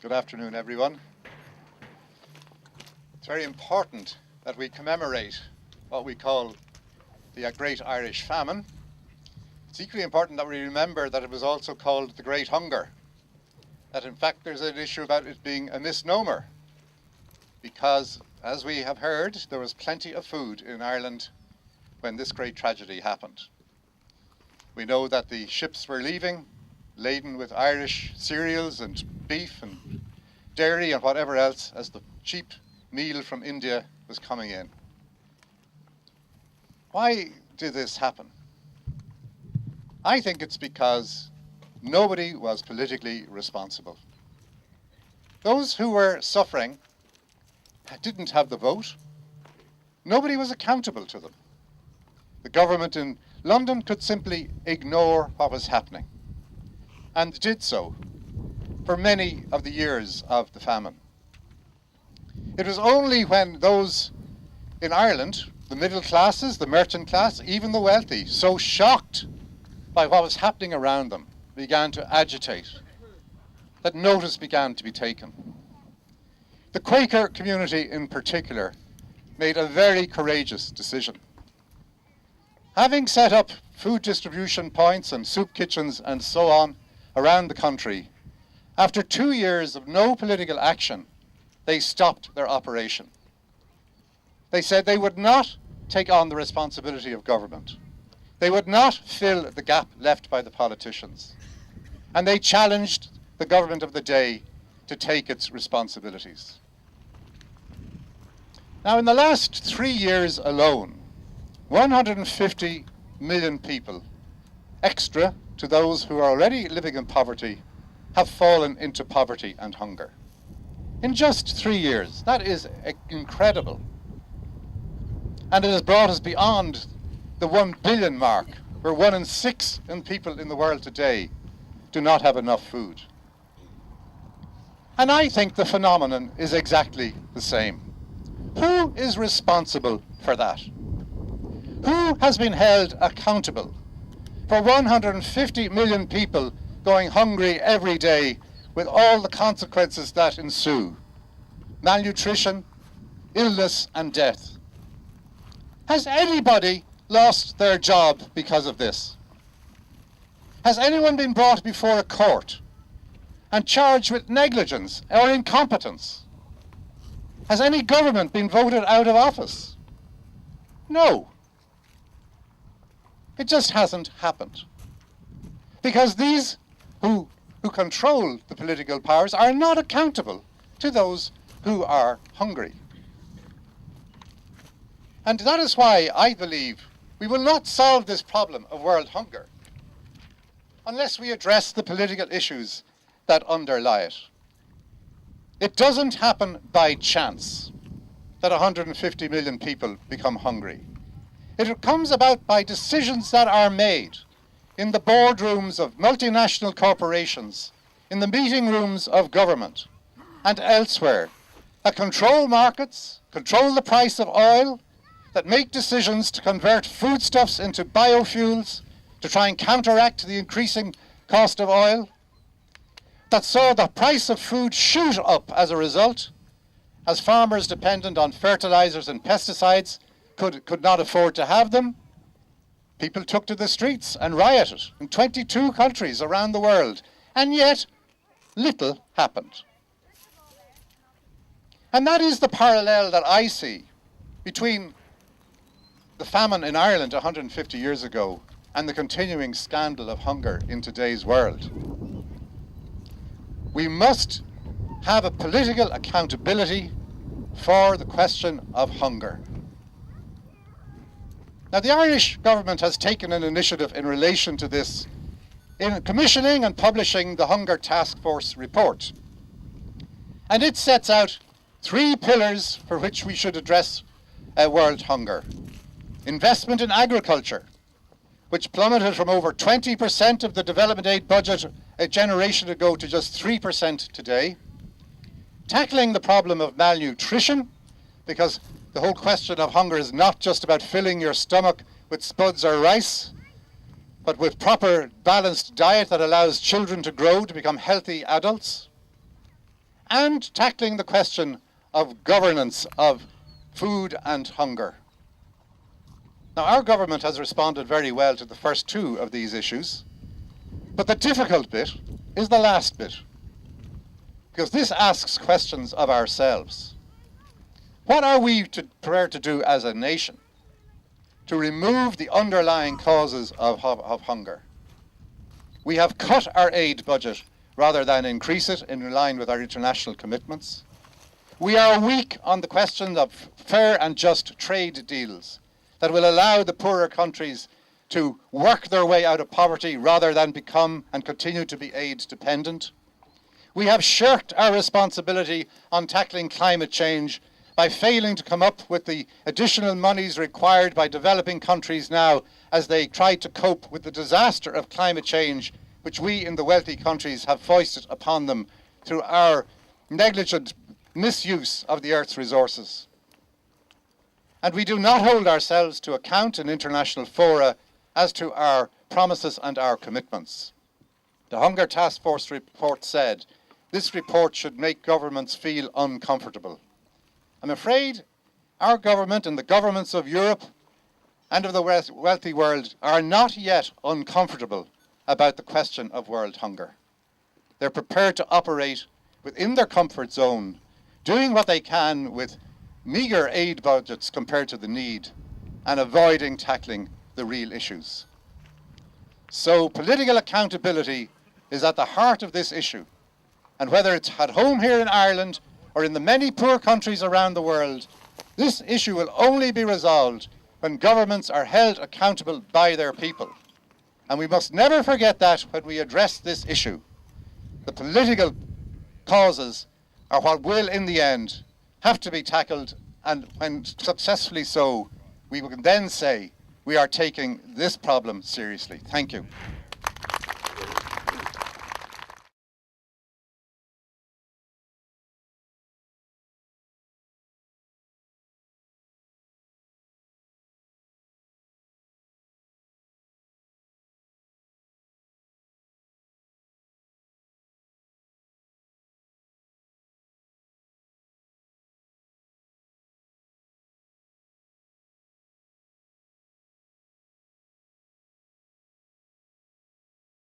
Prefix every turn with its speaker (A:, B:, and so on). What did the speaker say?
A: Good afternoon, everyone. It's very important that we commemorate what we call the Great Irish Famine. It's equally important that we remember that it was also called the Great Hunger. That in fact there's an issue about it being a misnomer, because as we have heard, there was plenty of food in Ireland when this great tragedy happened. We know that the ships were leaving, laden with Irish cereals and beef and dairy and whatever else, as the cheap meal from India was coming in. Why did this happen? I think it's because nobody was politically responsible. Those who were suffering didn't have the vote. Nobody was accountable to them. The government in London could simply ignore what was happening, and did so for many of the years of the famine. It was only when those in Ireland, the middle classes, the merchant class, even the wealthy, so shocked by what was happening around them, began to agitate, that notice began to be taken. The Quaker community in particular made a very courageous decision. Having set up food distribution points and soup kitchens and so on around the country, after 2 years of no political action, they stopped their operation. They said they would not take on the responsibility of government. They would not fill the gap left by the politicians. And they challenged the government of the day to take its responsibilities. Now, in the last 3 years alone, 150 million people, extra to those who are already living in poverty, have fallen into poverty and hunger. In just 3 years. That is incredible. And it has brought us beyond the 1 billion mark, where 1 in 6 people in the world today do not have enough food. And I think the phenomenon is exactly the same. Who is responsible for that? Who has been held accountable for 150 million people going hungry every day with all the consequences that ensue? Malnutrition, illness and death. Has anybody lost their job because of this? Has anyone been brought before a court and charged with negligence or incompetence? Has any government been voted out of office? No. It just hasn't happened. Because these who control the political powers are not accountable to those who are hungry. And that is why I believe we will not solve this problem of world hunger unless we address the political issues that underlie it. It doesn't happen by chance that 150 million people become hungry. It comes about by decisions that are made in the boardrooms of multinational corporations, in the meeting rooms of government, and elsewhere, that control markets, control the price of oil, that make decisions to convert foodstuffs into biofuels, to try and counteract the increasing cost of oil, that saw the price of food shoot up as a result, as farmers dependent on fertilizers and pesticides could not afford to have them. People took to the streets and rioted in 22 countries around the world, and yet little happened. And that is the parallel that I see between the famine in Ireland 150 years ago and the continuing scandal of hunger in today's world. We must have a political accountability for the question of hunger. Now, the Irish government has taken an initiative in relation to this in commissioning and publishing the Hunger Task Force report. And it sets out 3 pillars for which we should address world hunger. Investment in agriculture, which plummeted from over 20% of the development aid budget a generation ago to just 3% today. Tackling the problem of malnutrition, because the whole question of hunger is not just about filling your stomach with spuds or rice, but with proper balanced diet that allows children to grow to become healthy adults. and tackling the question of governance of food and hunger. Now, our government has responded very well to the first two of these issues, but the difficult bit is the last bit, because this asks questions of ourselves. What are we prepared to do as a nation to remove the underlying causes of hunger? We have cut our aid budget rather than increase it in line with our international commitments. We are weak on the question of fair and just trade deals that will allow the poorer countries to work their way out of poverty rather than become and continue to be aid dependent. We have shirked our responsibility on tackling climate change by failing to come up with the additional monies required by developing countries now as they try to cope with the disaster of climate change which we in the wealthy countries have foisted upon them through our negligent misuse of the Earth's resources. And we do not hold ourselves to account in international fora as to our promises and our commitments. The Hunger Task Force report said this report should make governments feel uncomfortable. I'm afraid our government and the governments of Europe and of the wealthy world are not yet uncomfortable about the question of world hunger. They're prepared to operate within their comfort zone, doing what they can with meagre aid budgets compared to the need, and avoiding tackling the real issues. So political accountability is at the heart of this issue, and whether it's at home here in Ireland or in the many poor countries around the world, this issue will only be resolved when governments are held accountable by their people. And we must never forget that when we address this issue. The political causes are what will, in the end, have to be tackled, and when successfully so, we can then say we are taking this problem seriously. Thank you.